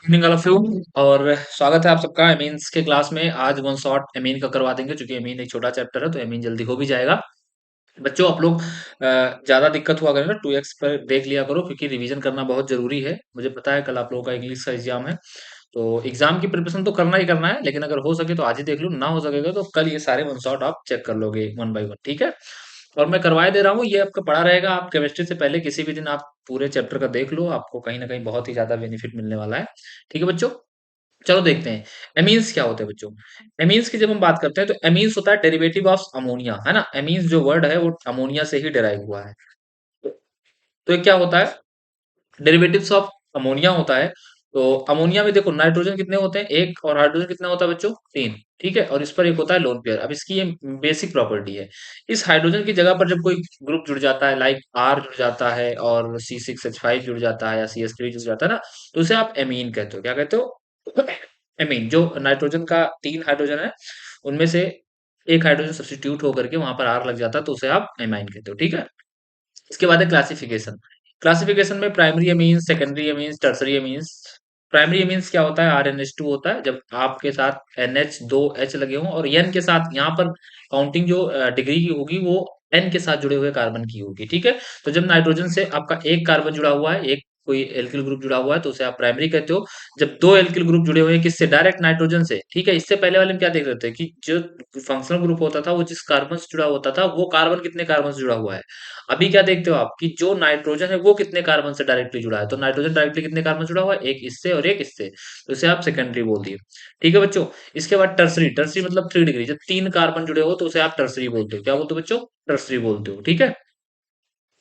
Evening all of you. और स्वागत है आप सबका एमीन्स के क्लास में। आज वन शॉट एमीन का करवा देंगे, क्योंकि एमीन एक छोटा चैप्टर है तो एमीन जल्दी हो भी जाएगा। बच्चों आप लोग ज्यादा दिक्कत हुआ करे ना 2x पर देख लिया करो, क्योंकि रिवीजन करना बहुत जरूरी है। मुझे पता है कल आप लोगों का इंग्लिश का एग्जाम है, तो एग्जाम की प्रिपरेशन तो करना ही करना है, लेकिन अगर हो सके तो आज ही देख लो, ना हो सकेगा तो कल ये सारे वन शॉट आप चेक कर लोगे वन बाय वन, ठीक है। और मैं करवाए दे रहा हूँ, ये आपका पढ़ा रहेगा। आप केमिस्ट्री से पहले किसी भी दिन आप पूरे चैप्टर का देख लो, आपको कहीं ना कहीं बहुत ही ज्यादा बेनिफिट मिलने वाला है। ठीक है बच्चों, चलो देखते हैं एमीन्स क्या होते हैं बच्चों। एमीन्स की जब हम बात करते हैं तो एमीन्स होता है डेरिवेटिव ऑफ अमोनिया, है ना। एमीन्स जो वर्ड है वो अमोनिया से ही डेराइव हुआ है। तो ये क्या होता है, डेरिवेटिव्स ऑफ अमोनिया होता है। तो अमोनिया में देखो नाइट्रोजन कितने होते हैं, एक, और हाइड्रोजन कितना होता है बच्चों, तीन। ठीक है, और इस पर एक होता है लोन पेयर। अब इसकी ये बेसिक प्रॉपर्टी है, इस हाइड्रोजन की जगह पर जब कोई ग्रुप जुड़ जाता है, लाइक आर जुड़ जाता है और C6H5 जुड़ जाता है या CH3 जुड़ जाता है ना, तो उसे आप एमीन कहते हो। क्या कहते हो? एमीन। जो नाइट्रोजन का तीन हाइड्रोजन है, उनमें से एक हाइड्रोजन सब्स्टिट्यूट होकर के वहां पर आर लग जाता है, तो उसे आप एमाइन कहते हो। ठीक है, इसके बाद है क्लासिफिकेशन। क्लासिफिकेशन में primary amines, secondary amines, tertiary amines. Primary amines क्या होता है, RnH2 होता है, जब आपके साथ NH2H लगे हों और N के साथ, यहाँ पर काउंटिंग जो डिग्री की होगी वो N के साथ जुड़े हुए कार्बन की होगी। ठीक है, तो जब नाइट्रोजन से आपका एक कार्बन जुड़ा हुआ है, एक कोई एल्किल ग्रुप जुड़ा हुआ है, तो उसे आप प्राइमरी कहते हो। जब दो एल्किल ग्रुप जुड़े हुए हैं, किससे, डायरेक्ट नाइट्रोजन से। ठीक है, इससे पहले वाले में क्या देख रहे थे कि जो फंक्शनल ग्रुप होता था वो जिस कार्बन से जुड़ा होता था, वो कार्बन कितने कार्बन से जुड़ा हुआ है। अभी क्या देखते हो आप कि जो नाइट्रोजन है वो कितने कार्बन से डायरेक्टली जुड़ा है, तो नाइट्रोजन डायरेक्टली कितने कार्बन से जुड़ा हुआ है, एक इससे और एक इससे, तो इसे आप सेकेंडरी बोल दिए। ठीक है बच्चों, इसके बाद टर्सरी। टर्सरी मतलब 3 डिग्री, जब तीन कार्बन जुड़े हो तो उसे आप टर्सरी बोलते हो। क्या बोलते हो बच्चों, टर्सरी बोलते हो। ठीक है,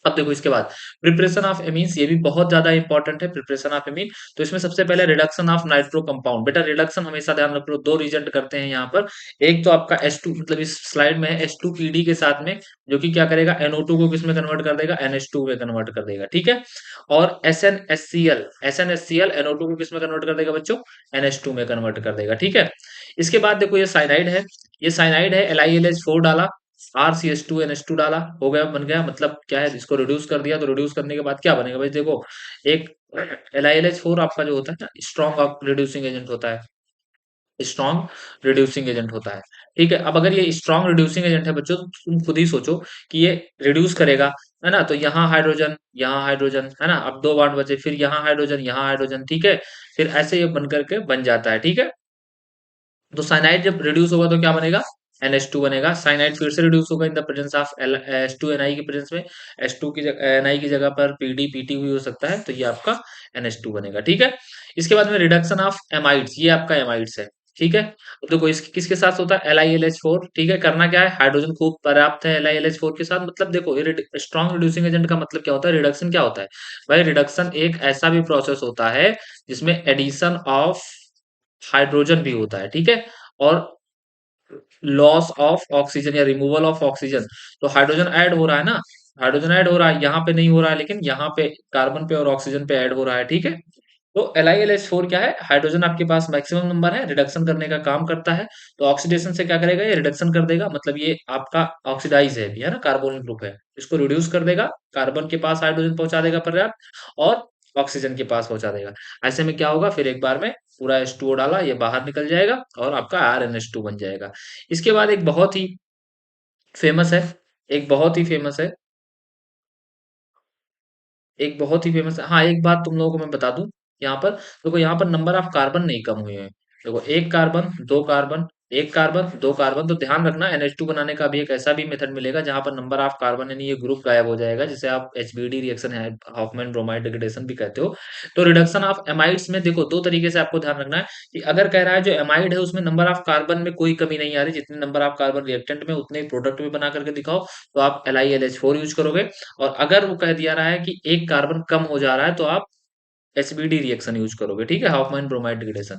अब देखो इसके बाद प्रिपरेशन ऑफ एमीन्स, ये भी बहुत ज्यादा इंपॉर्टेंट है, प्रिपरेशन ऑफ एमीन। तो इसमें सबसे पहले रिडक्शन ऑफ नाइट्रो कंपाउंड। बेटा रिडक्शन हमेशा ध्यान रखो, दो रिजल्ट करते हैं यहाँ पर। एक तो आपका H2, मतलब इस स्लाइड में है H2PD के साथ में, जो कि क्या करेगा, NO2 को किस में कन्वर्ट कर देगा, NH2 में कन्वर्ट कर देगा। ठीक है, और SnHCl NO2 को किस में कन्वर्ट कर देगा बच्चों, NH2 में कन्वर्ट कर देगा। ठीक है, इसके बाद देखो ये साइनाइड है, ये साइनाइड है, LiLH4 डाला, RCH2NH2 डाला, हो गया, बन गया। मतलब क्या है, इसको रिड्यूस कर दिया, तो रिड्यूस करने के बाद क्या बनेगा भाई, देखो एक LiLH4 आपका जो होता है ना, स्ट्रॉन्ग रिड्यूसिंग एजेंट होता है, स्ट्रॉन्ग रिड्यूसिंग एजेंट होता है। ठीक है, अब अगर ये स्ट्रॉन्ग रिड्यूसिंग एजेंट है बच्चों, तो तुम खुद ही सोचो कि ये रिड्यूस करेगा, है ना। तो यहाँ हाइड्रोजन, है ना, अब दो बॉन्ड बचे, फिर यहाँ हाइड्रोजन। ठीक है, फिर ऐसे ये बन करके बन जाता है। ठीक है, तो साइनाइड जब रिड्यूस होगा तो क्या बनेगा, NH2 बनेगा। साइनाइड फिर से रिड्यूस होगा in the presence of H2Ni की प्रेजेंस में, H2 की जगह Ni की जगह पर PD भी हो सकता है, तो ये आपका NH2 बनेगा। ठीक है, इसके बाद में रिडक्शन ऑफ एमाइड्स, ये आपका एमाइड्स है। ठीक है, तो देखो इस किसके साथ होता है, LiLH4। ठीक है, करना क्या है, हाइड्रोजन खूब पर्याप्त है LiLH4 के साथ। मतलब देखो ये स्ट्रॉन्ग रिड्यूसिंग एजेंट का मतलब क्या होता है, रिडक्शन क्या होता है भाई, रिडक्शन एक ऐसा भी प्रोसेस होता है जिसमें एडिशन ऑफ हाइड्रोजन भी होता है। ठीक है, और लॉस ऑफ ऑक्सीजन या रिमूवल ऑफ ऑक्सीजन। तो हाइड्रोजन ऐड हो रहा है ना, हाइड्रोजन ऐड हो रहा है, यहाँ पे नहीं हो रहा है, लेकिन यहाँ पे कार्बन पे और ऑक्सीजन पे ऐड हो रहा है। ठीक है, तो LiLH4 क्या है, हाइड्रोजन आपके पास मैक्सिमम नंबर है, रिडक्शन करने का काम करता है। तो ऑक्सीडेशन से क्या करेगा, ये रिडक्शन कर देगा, मतलब ये आपका ऑक्सीडाइज है भी, है ना, कार्बोनिल ग्रुप है, इसको रिड्यूस कर देगा, कार्बन के पास हाइड्रोजन पहुंचा देगा पर्याप्त, और ऑक्सीजन के पास पहुंचा देगा। ऐसे में क्या होगा, फिर एक बार में पूरा H2O डाला, ये बाहर निकल जाएगा और आपका RnH2 बन जाएगा। इसके बाद एक बहुत ही फेमस है, एक बहुत ही फेमस है, एक बहुत ही फेमस है। हाँ, एक बात तुम लोगों को मैं बता दूं, यहाँ पर देखो, यहाँ पर नंबर ऑफ कार्बन नहीं कम हुए हैं। देखो एक कार्बन, दो कार्बन, एक कार्बन, दो कार्बन, तो ध्यान रखना NH2 बनाने का भी एक ऐसा भी मेथड मिलेगा जहां पर नंबर ऑफ कार्बन यानी ये ग्रुप गायब हो जाएगा, जिसे आप HBD रिएक्शन है, हॉफमैन ब्रोमाइड डिग्रेडेशन भी कहते हो। तो रिडक्शन ऑफ एमाइड्स में देखो दो तरीके से आपको ध्यान रखना है कि अगर कह रहा है जो एमाइड है उसमें नंबर ऑफ कार्बन में कोई कमी नहीं आ रही, जितने नंबर ऑफ कार्बन रिएक्टेंट में उतने प्रोडक्ट में बना करके दिखाओ, तो आप LiLH4 यूज करोगे। और अगर वो कह दिया रहा है कि एक कार्बन कम हो जा रहा है, तो आप HBD रिएक्शन यूज करोगे। ठीक है, हाफमैन ब्रोमाइड डिग्रेडेशन।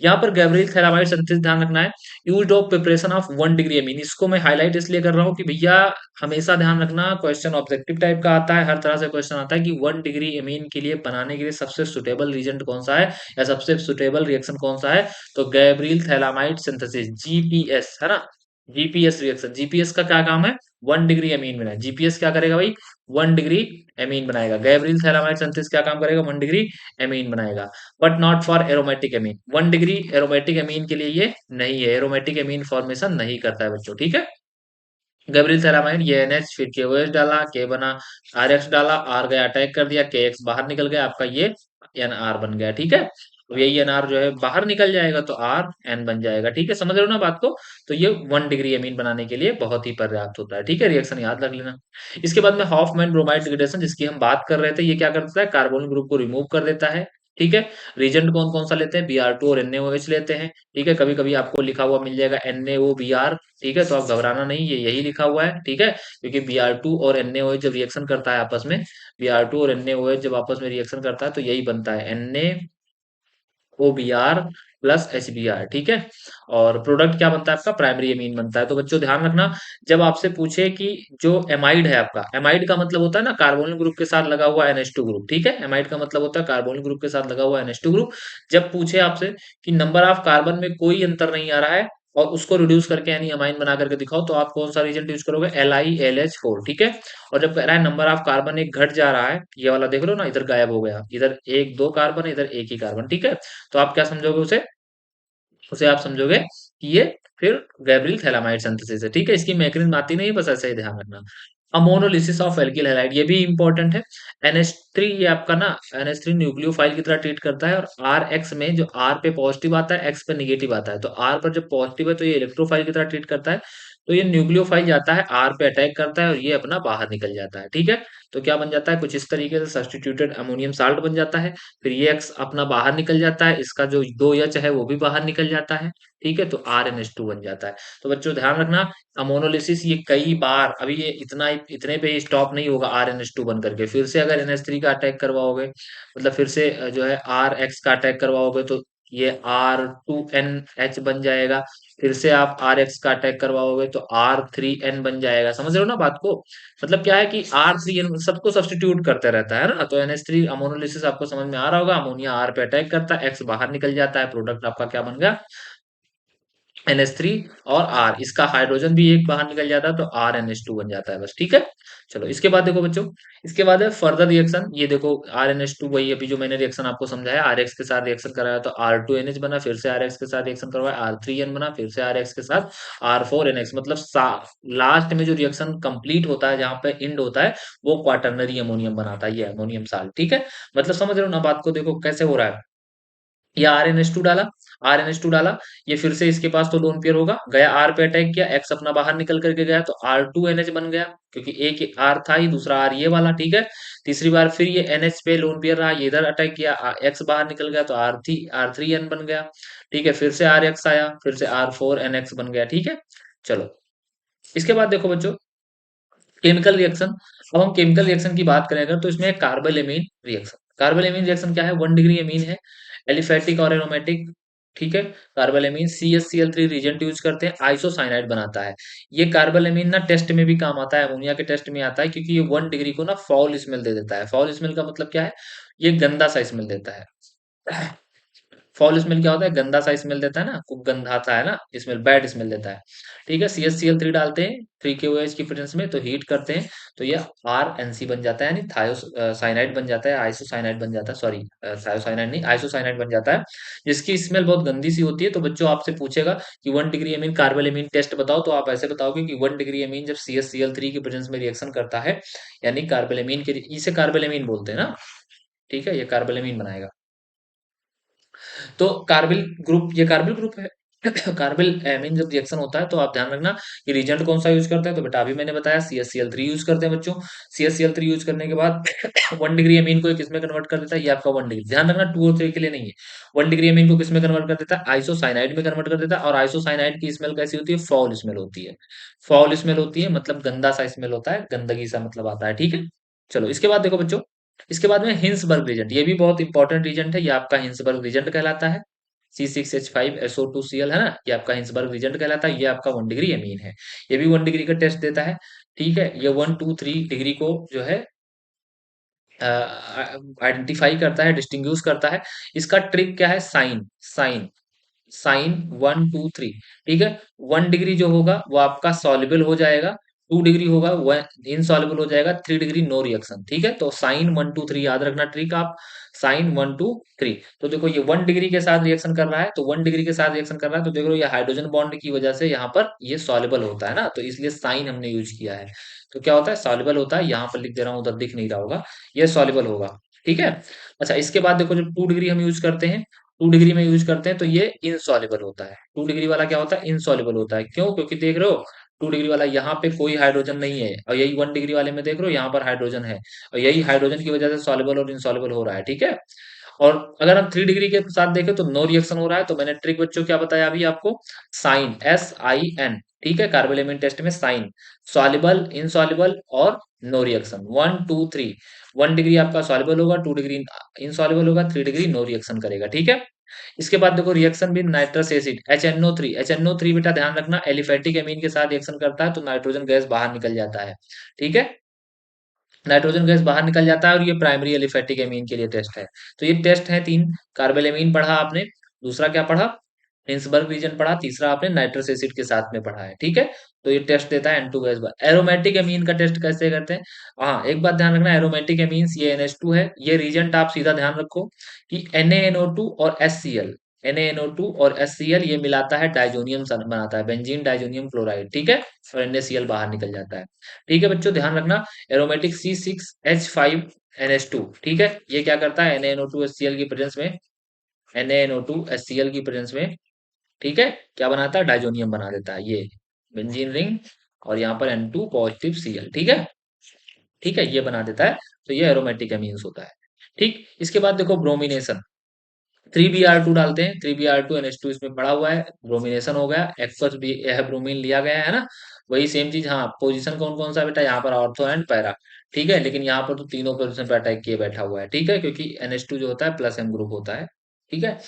यहाँ पर गैब्रियल थैलामाइड सिंथेसिस ध्यान रखना है, used of preparation of 1 degree amine. इसको मैं हाईलाइट इसलिए कर रहा हूँ कि भैया हमेशा ध्यान रखना, क्वेश्चन ऑब्जेक्टिव टाइप का आता है, हर तरह से क्वेश्चन आता है कि 1 डिग्री एमीन के लिए बनाने के लिए सबसे सुटेबल रिएजेंट कौन सा है, या सबसे सुटेबल रिएक्शन कौन सा है। तो गैब्रियल थैलामाइड सिंथेसिस, GPS, है ना, जीपीएस रिएक्शन, जीपीएस का क्या काम है? 1 डिग्री एमीन बनाए, जीपीएस क्या करेगा भाई? 1 डिग्री एमीन बनाएगा। गैब्रियल थैलामाइड सिंथेसिस क्या काम करेगा? 1 डिग्री एमीन बनाएगा। But not for aromatic amine, 1 degree aromatic amine के लिए ये नहीं है, एरोमेटिक एमीन फॉर्मेशन नहीं करता है बच्चों, ठीक है। गैब्रियल थैलामाइड ये एनएच, फिर केओएच डाला, के बना, आरएक्स डाला, आर गया अटैक कर दिया, के एक्स बाहर निकल गया, आपका ये एन आर बन गया, ठीक है। तो यही एन आर जो है बाहर निकल जाएगा तो आर एन बन जाएगा, ठीक है, समझ रहे हो ना बात को। तो ये 1 डिग्री एमीन बनाने के लिए बहुत ही पर्याप्त होता है, ठीक है, रिएक्शन याद रख लेना। इसके बाद में हॉफमैन ब्रोमाइड डिग्रेडेशन जिसकी हम बात कर रहे थे, ये क्या करता है? कार्बोनिल ग्रुप को रिमूव कर देता है, ठीक है। रीजेंट कौन कौन सा लेते हैं? Br2 और NaOH लेते हैं, ठीक है। कभी कभी आपको लिखा हुआ मिल जाएगा NaOBr, ठीक है, तो आप घबराना नहीं, ये यही लिखा हुआ है, ठीक है। क्योंकि Br2 और NaOH जब रिएक्शन करता है आपस में, Br2 और NaOH जब आपस में रिएक्शन करता है तो यही बनता है NaOBr प्लस HBr, ठीक है। और प्रोडक्ट क्या बनता है आपका? प्राइमरी एमीन बनता है। तो बच्चों ध्यान रखना, जब आपसे पूछे कि जो एमाइड है आपका, एमाइड का मतलब होता है ना कार्बोनिल ग्रुप के साथ लगा हुआ NH2 ग्रुप, ठीक है। एमाइड का मतलब होता है कार्बोनिल ग्रुप के साथ लगा हुआ NH2 ग्रुप। जब पूछे आपसे कि नंबर ऑफ कार्बन में कोई अंतर नहीं आ रहा है और उसको रिड्यूस करके यानी अमाइन बना करके दिखाओ, तो आप कौन सा रीजेंट यूज करोगे? LiLH4, ठीक है। और जब कह रहा है नंबर ऑफ कार्बन एक घट जा रहा है, ये वाला देख लो ना, इधर गायब हो गया, इधर एक दो कार्बन है, इधर एक ही कार्बन, ठीक है। तो आप क्या समझोगे उसे? उसे आप समझोगे कि ये फिर गैब्रियल थैलामाइड सिंथेसिस है, ठीक है। इसकी मैकेनिज्म आती नहीं है, बस ऐसे ही ध्यान रखना। अमोनोलिसिस ऑफ एल्किल हैलाइड, ये भी इंपॉर्टेंट है। NH3 ये आपका ना, NH3 न्यूक्लियोफाइल की तरह ट्रीट करता है, और RX में जो R पे पॉजिटिव आता है, X पे निगेटिव आता है, तो R पर जब पॉजिटिव है तो ये इलेक्ट्रोफाइल की तरह ट्रीट करता है, तो ये न्यूक्लियोफाइल जाता है, R पे अटैक करता है और ये अपना बाहर निकल जाता है, ठीक है। तो क्या बन जाता है? कुछ इस तरीके से सब्स्टिट्यूटेड अमोनियम साल्ट बन जाता है। फिर ये X अपना बाहर निकल जाता है, इसका जो 2H है वो भी बाहर निकल जाता है, ठीक है, तो RNH2 बन जाता है। तो बच्चों ध्यान रखना, अमोनोलिसिस ये कई बार, अभी ये इतने पे ही स्टॉप नहीं होगा RNH2 बन करके, फिर से अगर NH3 का अटैक करवाओगे, मतलब फिर से जो है RX का अटैक करवाओगे, तो ये R2NH बन जाएगा। फिर से आप RX का अटैक करवाओगे तो R3N बन जाएगा, समझ रहे हो ना बात को। मतलब क्या है कि R3N सबको सब्स्टिट्यूट करते रहता है ना, तो NH3 अमोनोलिसिस आपको समझ में आ रहा होगा, अमोनिया R पे अटैक करता है, X बाहर निकल जाता है, प्रोडक्ट आपका क्या बन गया? NH3 और R, इसका हाइड्रोजन भी एक बाहर निकल जाता है तो RNH2 बन जाता है, बस, ठीक है। चलो इसके बाद देखो बच्चों, इसके बाद है फर्दर रिएक्शन, ये देखो RNH2 वही अभी जो मैंने रिएक्शन आपको समझाया, RX के साथ रिएक्शन कराया तो R2NH बना, फिर से RX के साथ रिएक्शन करवाया R3N बना, फिर से RX के साथ R4NX, मतलब लास्ट में जो रिएक्शन कंप्लीट होता है, जहां पे एंड होता है, वो क्वाटरनरी अमोनियम बनाता है, ये अमोनियम साल्ट, ठीक है। मतलब समझ रहे हो ना बात को, देखो कैसे हो रहा है। ये RNH2 डाला, RNH2 डाला, ये फिर से इसके पास तो लोन पेयर होगा, गया R पे अटैक किया, X अपना बाहर निकल करके गया तो R2NH बन गया, क्योंकि एक R था ही, दूसरा R ये वाला, ठीक है। तीसरी बार फिर ये NH पे लोन पेयर रहा, ये इधर अटैक किया, X बाहर निकल गया तो R3N बन गया, ठीक है। फिर से RX आया, फिर से R4NX बन गया, ठीक है। चलो इसके बाद देखो बच्चों, केमिकल रिएक्शन। अब हम केमिकल रिएक्शन की बात करें अगर, तो इसमें कार्बोलेमीन रिएक्शन, कार्बोलेमीन रिएक्शन क्या है? 1 डिग्री एमीन है, एलिफेटिक और एरोमेटिक, ठीक है। कार्बोलेमीन CH Cl3 रिजेंट यूज करते हैं, आइसोसाइनाइड बनाता है। ये कार्बोलेमीन ना टेस्ट में भी काम आता है, अमोनिया के टेस्ट में आता है, क्योंकि ये 1 डिग्री को ना फाउल स्मेल दे देता है। फाउल स्मेल का मतलब क्या है? ये गंदा सा स्मेल देता है। फॉल स्मेल क्या होता है? गंदा सा स्मेल देता है ना, खूब गंध आता है ना, स्मेल, बैड स्मेल देता है, ठीक है। CH Cl3 डालते हैं 3KOH की प्रेजेंस में, तो हीट करते हैं तो ये RNC बन जाता है, यानी थायोसाइनाइड बन जाता है, आइसोसाइनाइड बन जाता है, सॉरी थायोसाइनाइड नहीं, आइसोसाइनाइड बन जाता है, जिसकी स्मेल बहुत गंदी सी होती है। तो बच्चों आपसे पूछेगा कि 1 डिग्री एमीन कार्बोलेमीन टेस्ट बताओ, तो आप ऐसे बताओगे कि 1 डिग्री एमीन जब CH Cl3 की प्रेजेंस में रिएक्शन करता है, यानी कार्बोलेमीन के, इसे कार्बोलेमीन बोलते हैं ना, ठीक है, ये कार्बोलेमीन बनाएगा। तो कार्बिल ग्रुप, ये कार्बिल ग्रुप है। कार्बिल एमीन जब रिएक्शन होता है तो आप ध्यान रखना कि रिएजेंट कौन सा यूज करते हैं, तो बेटा अभी मैंने बताया CH Cl3 यूज करते हैं बच्चों। CH Cl3 यूज करने के बाद 1 डिग्री एमीन को किसमें कन्वर्ट कर देता है? ये आपका 1 डिग्री, ध्यान रखना 2 और 3 के लिए नहीं है। 1 डिग्री एमीन को किसमें कन्वर्ट कर देता है? आइसोसाइनाइड में कन्वर्ट कर देता है, और आइसोसाइनाइड की स्मेल कैसी होती है? फाउल स्मेल होती है। फाउल स्मेल होती है मतलब गंदा सा स्मेल होता है, गंदगी सा मतलब आता है, ठीक है। चलो इसके बाद देखो बच्चों, इसके बाद में हिंसबर्ग रीजेंट, ये भी बहुत इंपॉर्टेंट रीजेंट है, ये आपका हिंसबर्ग रीजेंट कहलाता है। C6H5SO2Cl है ना, ये आपका हिंसबर्ग रीजेंट कहलाता है, ये आपका 1 डिग्री एमीन है, ये भी 1 डिग्री का टेस्ट देता है, ठीक है। ये 1 2 3 डिग्री को जो है आइडेंटिफाई करता है, डिस्टिंग्विश करता है। इसका ट्रिक क्या है? Sign, sign, sign 1 2 3। ठीक है, 1 डिग्री जो होगा वो आपका सॉल्युबल हो जाएगा, 2 डिग्री होगा वह इनसॉल्युबल हो जाएगा, 3 डिग्री नो रिएक्शन। ठीक है, तो साइन 1 2 3 याद रखना ट्रिक आप, साइन 1 2 3। तो देखो ये 1 डिग्री के साथ रिएक्शन कर रहा है, तो 1 डिग्री के साथ रिएक्शन कर रहा है, तो देखो ये हाइड्रोजन बॉन्ड की वजह से यहाँ पर ये सॉल्युबल होता है ना, तो इसलिए साइन हमने यूज किया है। तो क्या होता है, सॉल्युबल होता है, यहाँ पर लिख दे रहा हूँ, उधर दिख नहीं रहा होगा, ये सॉल्युबल होगा। ठीक है, अच्छा इसके बाद देखो जब 2 डिग्री हम यूज करते हैं, 2 डिग्री में यूज करते हैं तो ये इनसॉल्युबल होता है। 2 डिग्री वाला क्या होता है, इनसॉल्युबल होता है। क्यों, क्योंकि देख रहे हो 2 डिग्री वाला यहाँ पे कोई हाइड्रोजन नहीं है, और यही 1 डिग्री वाले में देख रहे हो यहाँ पर हाइड्रोजन है, और यही हाइड्रोजन की वजह से सॉल्युबल और इनसॉल्युबल हो रहा है। ठीक है, और अगर हम 3 डिग्री के साथ देखें तो नो रिएक्शन हो रहा है, तो मैंने ट्रिक बच्चों क्या बताया अभी आपको, साइन SIN। ठीक है, कार्बन एलिमेंट टेस्ट में साइन, सॉल्युबल, इनसॉल्युबल और नो रिएक्शन, 1 2 3। 1 डिग्री आपका सॉल्युबल होगा, 2 डिग्री इनसॉल्युबल होगा, 3 डिग्री नो रिएक्शन करेगा। ठीक है, इसके बाद देखो रिएक्शन भी नाइट्रस एसिड HNO3। HNO3 बेटा ध्यान रखना एलिफेटिक एमीन के साथ रिएक्शन करता है तो नाइट्रोजन गैस बाहर निकल जाता है। ठीक है, नाइट्रोजन गैस बाहर निकल जाता है, और ये प्राइमरी एलिफेटिक एमीन के लिए टेस्ट है। तो ये टेस्ट है तीन, कार्बेलेमीन पढ़ा आपने, दूसरा क्या पढ़ा, हिंसबर्ग रीजन पढ़ा, तीसरा आपने नाइट्रस एसिड के साथ में पढ़ा है। ठीक है, तो ये टेस्ट देता है N2 गैस बाहर। एरोमेटिक एमीन का टेस्ट कैसे करते हैं, हाँ एक बात ध्यान रखना, एरोमेटिक एमीन्स ये NH2 है, ये रीजेंट आप सीधा ध्यान रखो कि NaNO2 और HCl, NaNO2 और HCl ये मिलाता है डाइजोनियम बनाता है, बेंजीन डाइजोनियम क्लोराइड। ठीक है, और NaCl बाहर निकल जाता है। ठीक है बच्चों, ध्यान रखना एरोमेटिक C6H5NH2। ठीक है, ये क्या करता है, NaNO2 HCl की प्रेजेंस में, NaNO2 HCl की प्रेजेंस में, ठीक है, क्या बनाता है, डाइजोनियम बना देता है, ये बेंजीन रिंग, और यहाँ पर N2 पॉजिटिव Cl। ठीक है, ठीक है, ये बना देता है, तो ये एरोमेटिक एमीन्स होता है। ठीक, इसके बाद देखो ब्रोमिनेशन, 3Br2 डालते हैं, 3Br2 NH2 इसमें पड़ा हुआ है, ब्रोमिनेशन हो गया, एक्वस भी यह ब्रोमीन लिया गया है ना, वही सेम चीज। हाँ, पोजीशन कौन कौन सा बेटा, यहाँ पर ऑर्थो एंड पैरा। ठीक है, लेकिन यहाँ पर तो तीनों पोजीशन पर अटैक किए बैठा हुआ है। ठीक है, क्योंकि NH2 जो होता है प्लस M ग्रुप होता है। ठीक है,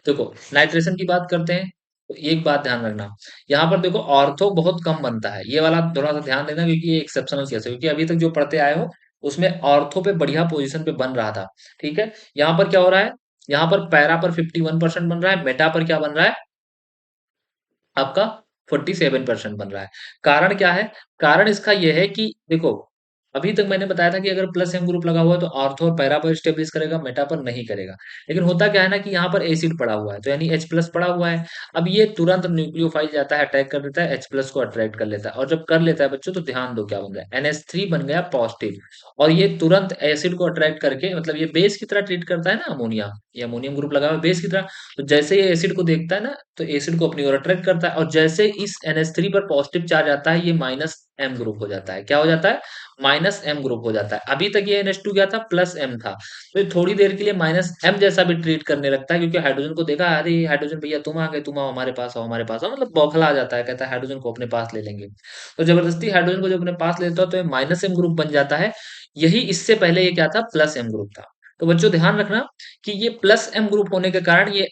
देखो नाइट्रेशन की बात करते हैं, तो एक बात ध्यान रखना, यहाँ पर देखो ऑर्थो बहुत कम बनता है, ये वाला थोड़ा सा ध्यान देना, क्योंकि ये एक्सेप्शनल केस है, क्योंकि अभी तक जो पढ़ते आए हो उसमें ऑर्थो पे बढ़िया पोजीशन पे बन रहा था। ठीक है, यहाँ पर क्या हो रहा है, यहाँ पर पैरा पर 51% बन रहा है, मेटा पर क्या बन रहा है आपका, 47% बन रहा है। कारण क्या है, कारण इसका यह है कि देखो अभी तक मैंने बताया था कि अगर प्लस एम ग्रुप लगा हुआ है तो ऑर्थो और पैरा पर स्टेब्लिश करेगा, मेटा पर नहीं करेगा। लेकिन होता क्या है ना कि यहाँ पर एसिड पड़ा हुआ है, तो यानी H प्लस पड़ा हुआ है। अब ये तुरंत न्यूक्लियोफाइल जाता है, अटैक कर देता है, H प्लस को अट्रैक्ट कर लेता है, और जब कर लेता है बच्चों तो ध्यान दो क्या बन गया, NH3 बन गया पॉजिटिव, और ये तुरंत एसिड को अट्रैक्ट करके, मतलब ये बेस की तरह ट्रीट करता है ना अमोनिया, ये अमोनियम ग्रुप लगा हुआ है बेस की तरह, तो जैसे ये एसिड को देखता है ना तो एसिड को अपनी ओर अट्रैक्ट करता है, और जैसे इस NH3 पर पॉजिटिव चार्ज आता है ये माइनस M ग्रुप हो जाता है। क्या हो जाता है, माइनस M ग्रुप हो जाता है। अभी तक ये NH2 क्या था, प्लस M था, तो ये थोड़ी देर के लिए माइनस M जैसा भी ट्रीट करने लगता है, क्योंकि हाइड्रोजन को देखा, अरे हाइड्रोजन भैया तुम आ गए, तुम आओ हमारे पास, आओ हमारे पास आओ, मतलब बौखला आ जाता है, कहता है हाइड्रोजन को अपने पास ले लेंगे। तो जबरदस्ती हाइड्रोजन को जब अपने पास लेता है तो ये माइनस M ग्रुप बन जाता है। यही इससे पहले ये क्या था, प्लस M ग्रुप था। तो बच्चों ध्यान रखना कि ये प्लस M ग्रुप होने के कारण ये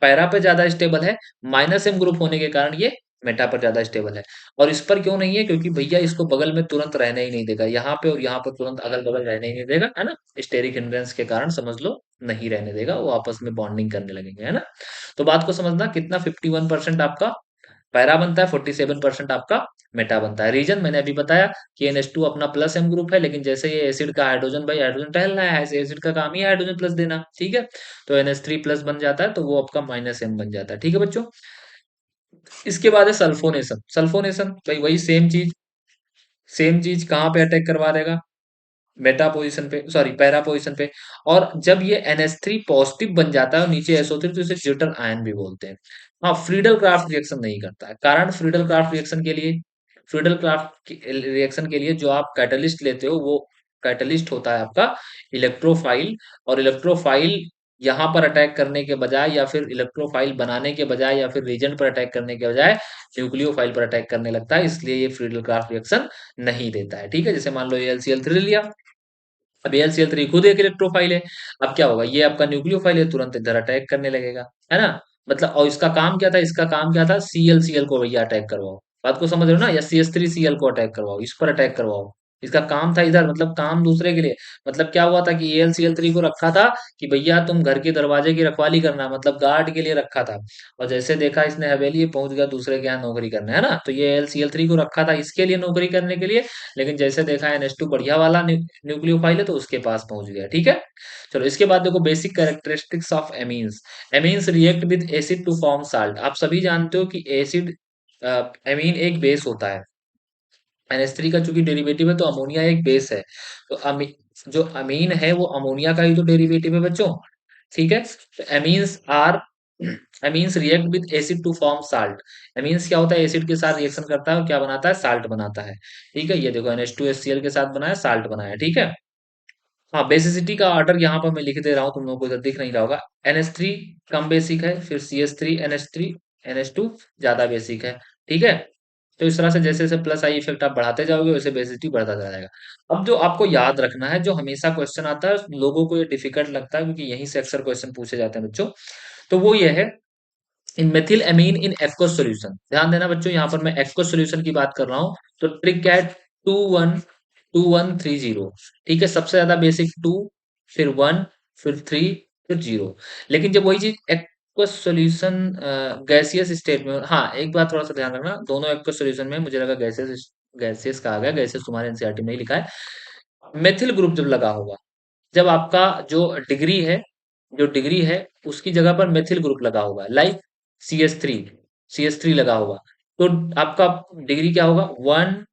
पैरा पे ज्यादा स्टेबल है, माइनस M ग्रुप होने के कारण ये मेटा पर ज्यादा स्टेबल है। और इस पर क्यों नहीं है, क्योंकि भैया इसको बगल में तुरंत रहने ही नहीं देगा, यहाँ पे और यहाँ पर तुरंत अगल बगल रहने ही नहीं देगा, है ना, स्टेरिक हिंड्रेंस के कारण समझ लो नहीं रहने देगा, वो आपस में बॉन्डिंग करने लगेंगे, है ना। तो बात को समझना, कितना 51% आपका पैरा बनता है, 47% आपका मेटा बनता है। रीजन मैंने अभी बताया कि NH2 अपना प्लस M ग्रुप है, लेकिन जैसे ये एसिड का हाइड्रोजन, भाई हाइड्रोजन टहल रहा है, ऐसे एसिड का काम ही है हाइड्रोजन प्लस देना। ठीक है, तो NH3 प्लस बन जाता है, तो वो आपका माइनस M बन जाता है। ठीक है बच्चों, इसके बाद है सल्फोनेशन। सल्फोनेशन भाई वही सेम चीज, सेम चीज कहाँ पे अटैक करवा देगा, मेटा पोजीशन पे, सॉरी पैरा पोजीशन पे। और जब ये NH3 पॉजिटिव बन जाता है और नीचे SO3, तो इसे ज्यूटर आयन भी बोलते हैं। हाँ, फ्रीडल क्राफ्ट रिएक्शन नहीं करता है, कारण फ्रीडल क्राफ्ट रिएक्शन के लिए, फ्रीडल क्राफ्ट रिएक्शन के लिए जो आप कैटलिस्ट लेते हो वो कैटलिस्ट होता है आपका इलेक्ट्रोफाइल, और इलेक्ट्रोफाइल यहाँ पर अटैक करने के बजाय, या फिर इलेक्ट्रोफाइल बनाने के बजाय, या फिर रीजन पर अटैक करने के बजाय न्यूक्लियोफाइल पर अटैक करने लगता है, इसलिए ये फ्रीडल क्राफ्ट रिएक्शन नहीं देता है। ठीक है, जैसे मान लो ये LCl3 लिया, अब LCl3 खुद एक इलेक्ट्रोफाइल है, अब क्या होगा, ये आपका न्यूक्लियोफाइल है, तुरंत इधर अटैक करने लगेगा, है ना। मतलब और इसका काम क्या था, इसका काम क्या था, ClCl को भैया अटैक करवाओ, बात को समझ रहे हो ना, या CH3Cl को अटैक करवाओ, इस पर अटैक करवाओ। इसका काम था इधर, मतलब काम दूसरे के लिए। मतलब क्या हुआ था कि AlCl3 को रखा था कि भैया तुम घर के दरवाजे की रखवाली करना, मतलब गार्ड के लिए रखा था। और जैसे देखा इसने हवेली, पहुंच गया दूसरे के यहाँ नौकरी करने, है ना। तो ये AlCl3 को रखा था इसके लिए, नौकरी करने के लिए। लेकिन जैसे देखा NH2 बढ़िया वाला न्यूक्लियोफाइल है, तो उसके पास पहुंच गया। ठीक है। चलो इसके बाद देखो basic characteristics of amines. Amines react with acid to form salt. आप सभी जानते हो कि एसिड, एमीन एक बेस होता है। NH3 का चूंकि डेरिवेटिव है, तो अमोनिया एक बेस है। तो जो अमीन है वो अमोनिया का ही तो डेरिवेटिव है बच्चों। ठीक है। तो amines react with acid to form salt. Amines क्या होता है, एसिड के साथ रिएक्शन करता है और क्या बनाता है, साल्ट बनाता है। ठीक है। ये देखो NH2HCl के साथ बनाया, साल्ट बनाया। ठीक है। हाँ, बेसिसिटी का ऑर्डर यहाँ पर मैं लिख दे रहा हूँ, तुम लोगों को इधर दिख नहीं रहा होगा। NH3 कम बेसिक है, फिर CH3, NH3, NH2 ज्यादा बेसिक है। ठीक है। तो इस तरह से जैसे जैसे प्लस आई इफेक्ट आप बढ़ाते जाओगे, वैसे बेसिसिटी बढ़ता जाएगा। अब जो आपको याद रखना है, जो हमेशा क्वेश्चन आता है, लोगों को ये डिफिकल्ट लगता है क्योंकि यहीं से अक्सर क्वेश्चन पूछे जाते हैं बच्चों। तो वो ये है, in methyl amine in aqueous solution. ध्यान देना बच्चों, यहाँ पर मैं एक्वस सॉल्यूशन की बात कर रहा हूँ। तो ट्रिक क्या है, 2 1 2 1 3 0। ठीक है। सबसे ज्यादा बेसिक 2, फिर 1, फिर 3, फिर 0। लेकिन जब वही चीज एक्वस सॉल्यूशन गैसियस स्टेट में, हाँ एक बात थोड़ा सा ध्यान रखना, दोनों एक्वस सॉल्यूशन में मुझे लगा गैसियस, गैसियस कहा गया, गैसियस तुम्हारे एनसीईआरटी में ही लिखा है। मेथिल ग्रुप जब लगा होगा, जब आपका जो डिग्री है, जो डिग्री है उसकी जगह पर मेथिल ग्रुप लगा होगा, लाइक CH3 लगा होगा, तो आपका डिग्री क्या होगा, 1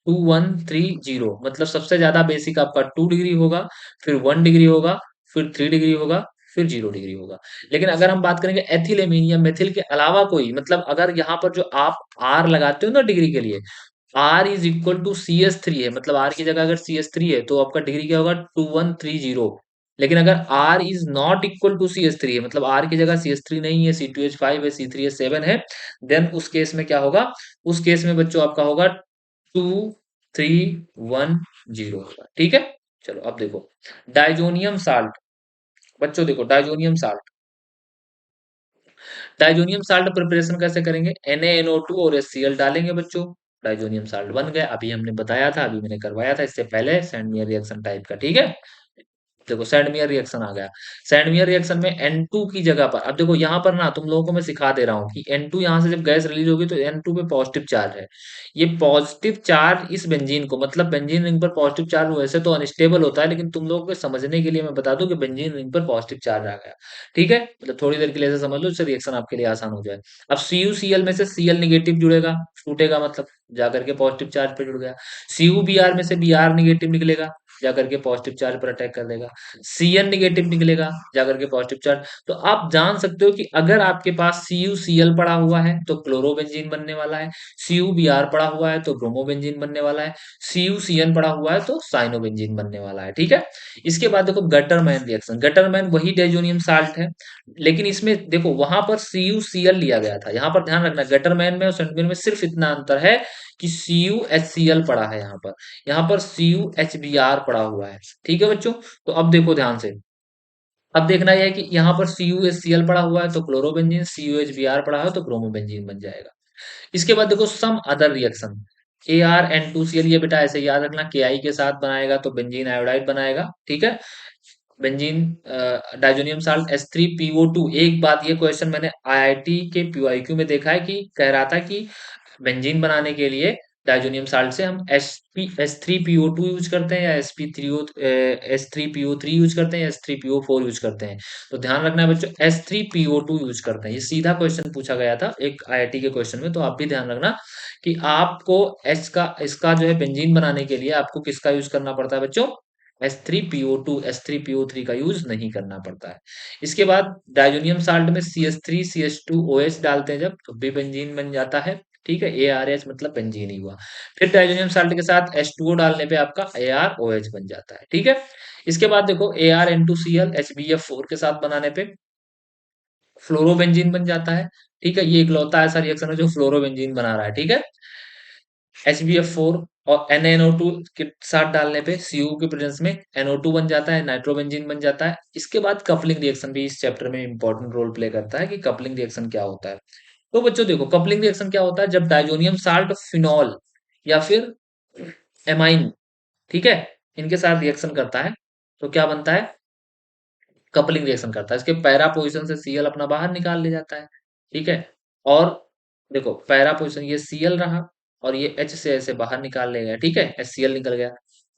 2 1 3 0। मतलब सबसे ज्यादा बेसिक आपका 2 डिग्री होगा, फिर 1 डिग्री होगा, फिर 3 डिग्री होगा, फिर 0 डिग्री होगा। लेकिन अगर हम बात करेंगे एथिल एमीन या मेथिल के अलावा कोई, मतलब अगर यहाँ पर जो आप आर लगाते हो ना डिग्री के लिए, R = CH3 है, मतलब आर की जगह अगर CH3 है, तो आपका डिग्री क्या होगा, 2 1 3 0। लेकिन अगर R ≠ CH3 है, मतलब आर की जगह CH3 नहीं है, C2H5 है, C3H7 है, देन उस केस में क्या होगा, उस केस में बच्चों आपका होगा 2 3 1 0 होगा। ठीक है। चलो अब देखो डाइजोनियम साल्ट। बच्चों देखो डाइजोनियम साल्ट प्रिपरेशन कैसे करेंगे, NaNO2 और HCl डालेंगे बच्चों, डाइजोनियम साल्ट बन गया। अभी हमने बताया था, अभी मैंने करवाया था इससे पहले, सैंडमियर रिएक्शन टाइप का। ठीक है। देखो सैंडमियर रिएक्शन आ गया। सैंडमियर रिएक्शन में N2 की जगह पर, अब देखो यहाँ पर ना तुम लोगों को मैं सिखा दे रहा हूँ कि N2 यहाँ से जब गैस रिलीज होगी तो N2 पे पॉजिटिव चार्ज है। ये पॉजिटिव चार्ज इस बेंजीन को, मतलब बेंजीन रिंग पर पॉजिटिव चार्ज वैसे तो अनस्टेबल होता है, लेकिन तुम लोगों को समझने के लिए मैं बता दूं कि बेंजीन रिंग पर पॉजिटिव चार्ज आ गया। ठीक है। मतलब थोड़ी देर के लिए ऐसे समझ लो, इससे रिएक्शन आपके लिए आसान हो जाए। अब CuCl में से Cl निगेटिव जुड़ेगा, टूटेगा, मतलब जाकर के पॉजिटिव चार्ज पे जुड़ गया। CuBr में से Br निगेटिव निकलेगा, जाकर के पॉजिटिव चार्ज पर अटैक कर देगा। Cn निगेटिव निकलेगा, जाकर के पॉजिटिव चार्ज। तो आप जान सकते हो कि अगर आपके पास CuCl पड़ा हुआ है तो क्लोरोबेंजीन बनने वाला है, CuBr पड़ा हुआ है तो ब्रोमोबेंजीन बनने वाला है, CuCN पड़ा हुआ है तो साइनोबेंजीन बनने वाला है। ठीक है। इसके बाद देखो गटरमैन रिएक्शन। गटरमैन वही डाइजोनियम साल्ट है, लेकिन इसमें देखो वहां पर CuCl लिया गया था। यहाँ पर ध्यान रखना, गटरमैन में और सेंटमियर में सिर्फ इतना अंतर है कि CuHCl पड़ा है यहाँ पर, यहाँ पर CuHBr पड़ा हुआ है। ठीक है बच्चों। तो अब देखो ध्यान से, अब देखना यह है कि यहाँ पर CuHCl पड़ा हुआ है तो क्लोरोबेंजीन, CuHBr पड़ा है तो ब्रोमोबेंजीन बन जाएगा। इसके बाद देखो सम अदर रिएक्शन, ArN2Cl, ये बेटा ऐसे याद रखना, Ki के साथ बनाएगा तो बेंजीन आयोडाइड बनाएगा। ठीक है। Benzene diazonium salt H3PO2। एक बात, ये क्वेश्चन मैंने IIT के PYQ में देखा है कि कह रहा था कि बेंजीन बनाने के लिए डाइजोनियम साल्ट से हम H3PO2 यूज करते हैं, या H3PO3 यूज करते हैं, या H3PO4 यूज करते हैं। तो ध्यान रखना है बच्चों, H3PO2 यूज करते हैं। ये सीधा क्वेश्चन पूछा गया था एक IIT के क्वेश्चन में, तो आप भी ध्यान रखना कि आपको H का, इसका जो है बेंजीन बनाने के लिए आपको किसका यूज करना पड़ता है बच्चों, H3PO2, H3PO3 का यूज नहीं करना पड़ता है। इसके बाद डाइजोनियम साल्ट में CH3 CH2OH डालते हैं जब, तो भी बेंजीन बन जाता है। ठीक है। ARH मतलब बेंजीन ही हुआ। फिर डाइजोनियम साल्ट के साथ H2O डालने पे आपका ArOH बन जाता है। ठीक है। इसके बाद देखो ArN2Cl HBF4 के साथ बनाने पे फ्लोरोबेंजीन बन जाता है। ठीक है। ये इकलौता ऐसा रिएक्शन है जो फ्लोरोबेंजीन बना रहा है। ठीक है। HBF4 और NaNO2 के साथ डालने पे Cu के प्रेजेंस में NO2 बन जाता है, नाइट्रोबेंजीन बन जाता है। इसके बाद कपलिंग रिएक्शन भी इस चैप्टर में इंपॉर्टेंट रोल प्ले करता है कि कपलिंग रिएक्शन क्या होता है। तो बच्चों देखो कपलिंग रिएक्शन क्या होता है, जब डाइजोनियम साल्ट फिनॉल या फिर एमाइन ठीक है? इनके साथ रिएक्शन करता है, तो क्या बनता है? कपलिंग रिएक्शन करता है। इसके पैरा पोज़ीशन से Cl अपना बाहर निकाल ले जाता है, ठीक है? और देखो पैरा पोज़ीशन ये Cl रहा और ये H से ऐसे बाहर निकाल ले गया, ठीक है? HCl निकल गया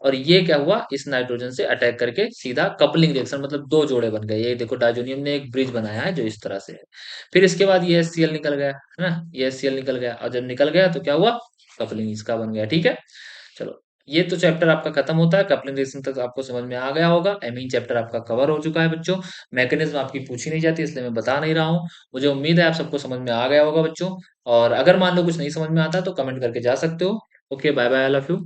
और ये क्या हुआ इस नाइट्रोजन से अटैक करके सीधा कपलिंग रिएक्शन मतलब 2 जोड़े बन गए। ये देखो डायज़ोनियम ने एक ब्रिज बनाया है जो इस तरह से है। फिर इसके बाद ये HCl निकल गया, है ना? ये HCl निकल गया और जब निकल गया तो क्या हुआ? कपलिंग इसका बन गया, ठीक है? चलो, ये तो चैप्टर आपका खत्म होता है, कपलिंग रिएक्शन तक आपको समझ में आ गया होगा। एमीन चैप्टर आपका कवर हो चुका है बच्चों। मैकेनिज्म आपकी पूछी नहीं जाती इसलिए मैं बता नहीं रहा हूँ। मुझे उम्मीद है आप सबको समझ में आ गया होगा बच्चों। और अगर मान लो कुछ नहीं समझ में आता तो कमेंट करके जा सकते हो। Okay, bye bye, I love you.